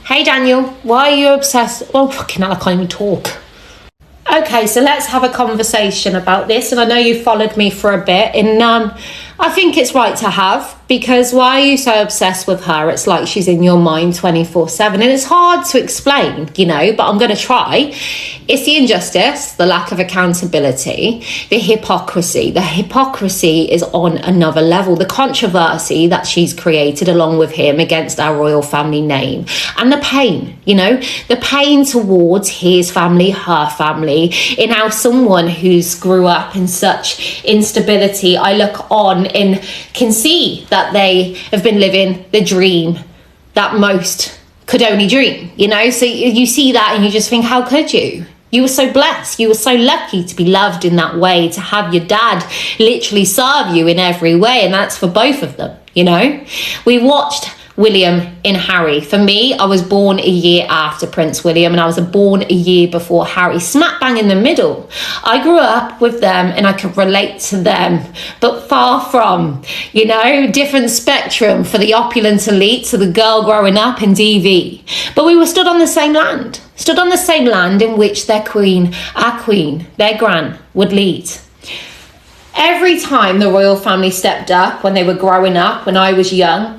Hey Daniel, why are you obsessed? Oh, fucking hell, I can't even talk. Okay, so let's have a conversation about this. And I know you followed me for a bit. And I think it's right to have, because why are you so obsessed with her? It's like she's in your mind 24/7. And it's hard to explain, but I'm going to try. It's the injustice, the lack of accountability, the hypocrisy. The hypocrisy is on another level. The controversy that she's created along with him against our royal family name. And the pain, the pain towards his family, her family, in how someone who's grew up in such instability, I look on and can see that they have been living the dream that most could only dream, So you see that and you just think, how could you? You were so blessed. You were so lucky to be loved in that way, to have your dad literally serve you in every way. And that's for both of them, We watched William and Harry. For me, I was born a year after Prince William and I was born a year before Harry, smack bang in the middle. I grew up with them and I could relate to them, but far from, different spectrum for the opulent elite to the girl growing up in DV. But we were stood on the same land in which their queen, our queen, their gran, would lead. Every time the royal family stepped up when they were growing up, when I was young,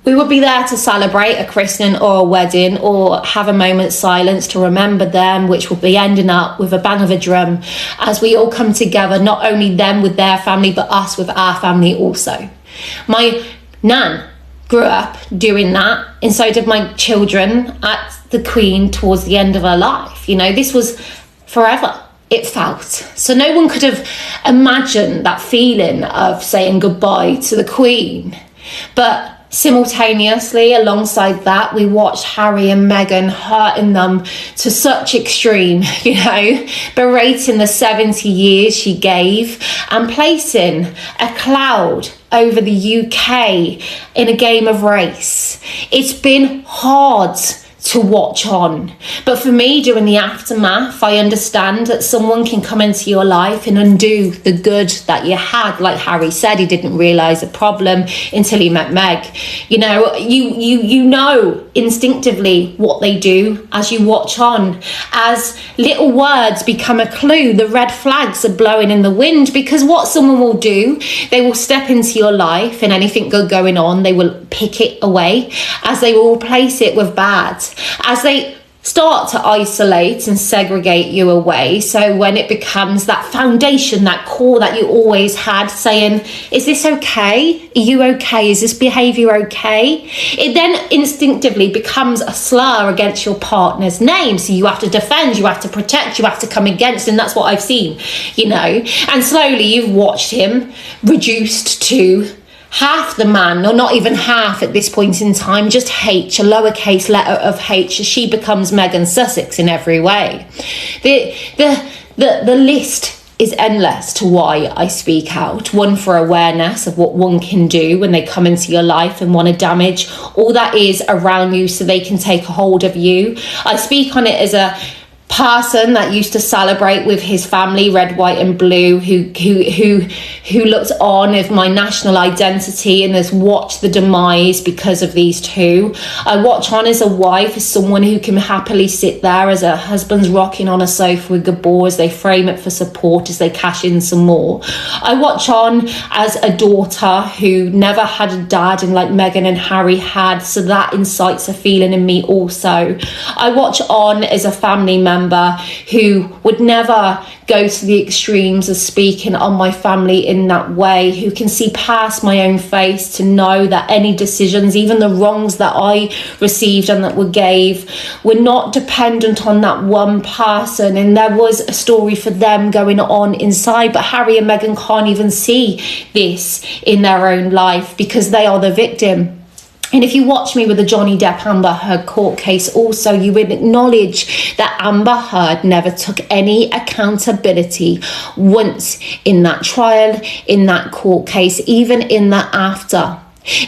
we would be there to celebrate a christening or a wedding or have a moment's silence to remember them, which will be ending up with a bang of a drum as we all come together, not only them with their family, but us with our family also. My nan grew up doing that, and so did my children at the Queen towards the end of her life. This was forever. It felt. So no one could have imagined that feeling of saying goodbye to the Queen. But simultaneously, alongside that, we watched Harry and Meghan hurting them to such extreme, berating the 70 years she gave and placing a cloud over the UK in a game of race. It's been hard to watch on, but for me, during the aftermath, I understand that someone can come into your life and undo the good that you had. Like Harry said, he didn't realize the problem until he met Meg. You know instinctively what they do as you watch on, as little words become a clue. The red flags are blowing in the wind, because what someone will do, they will step into your life and anything good going on, they will pick it away, as they will replace it with bad, as they start to isolate and segregate you away. So when it becomes that foundation, that core that you always had, saying, is this okay? Are you okay? Is this behaviour okay? It then instinctively becomes a slur against your partner's name. So you have to defend, you have to protect, you have to come against. And that's what I've seen, And slowly you've watched him reduced to half the man, or not even half at this point in time, just H, a lowercase letter of H. She becomes Meghan Sussex in every way. The list is endless to why I speak out. One, for awareness of what one can do when they come into your life and want to damage all that is around you so they can take a hold of you. I speak on it as a person that used to celebrate with his family, red, white and blue, who looked on as my national identity and has watched the demise because of these two. I watch on as a wife, as someone who can happily sit there as her husband's rocking on a sofa with Gabor as they frame it for support, as they cash in some more. I watch on as a daughter who never had a dad, and like Meghan and Harry had, so that incites a feeling in me also. I watch on as a family member who would never go to the extremes of speaking on my family in that way, who can see past my own face to know that any decisions, even the wrongs that I received and that were gave, were not dependent on that one person, and there was a story for them going on inside. But Harry and Meghan can't even see this in their own life because they are the victim. And if you watch me with the Johnny Depp Amber Heard court case also, you would acknowledge that Amber Heard never took any accountability once in that trial, in that court case, even in the after.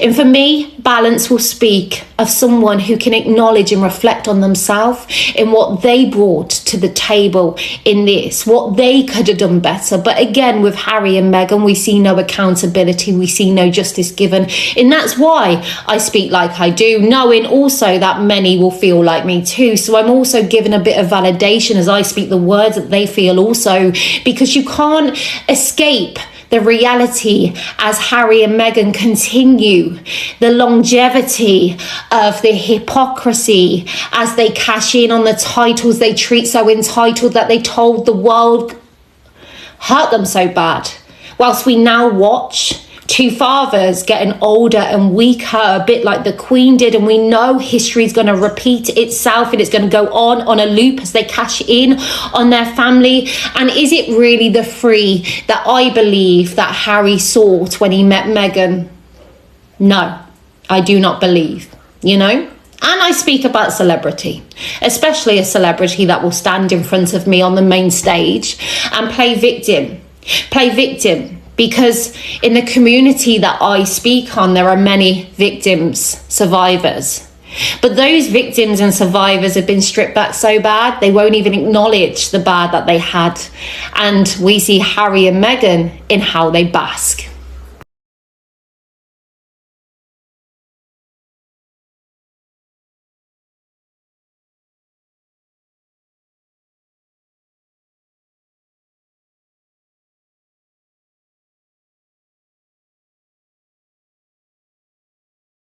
And for me, balance will speak of someone who can acknowledge and reflect on themselves in what they brought to the table in this, what they could have done better. But again, with Harry and Meghan, we see no accountability, we see no justice given. And that's why I speak like I do, knowing also that many will feel like me too. So I'm also given a bit of validation as I speak the words that they feel also, because you can't escape the reality as Harry and Meghan continue the longevity of the hypocrisy as they cash in on the titles they treat so entitled that they told the world hurt them so bad. Whilst we now watch two fathers getting older and weaker, a bit like the Queen did, and we know history is going to repeat itself and it's going to go on a loop as they cash in on their family. And is it really the free that I believe that Harry sought when he met Meghan? No, I do not believe, And I speak about celebrity, especially a celebrity that will stand in front of me on the main stage and play victim. Because in the community that I speak on, there are many victims, survivors. But those victims and survivors have been stripped back so bad, they won't even acknowledge the bad that they had. And we see Harry and Meghan in how they bask.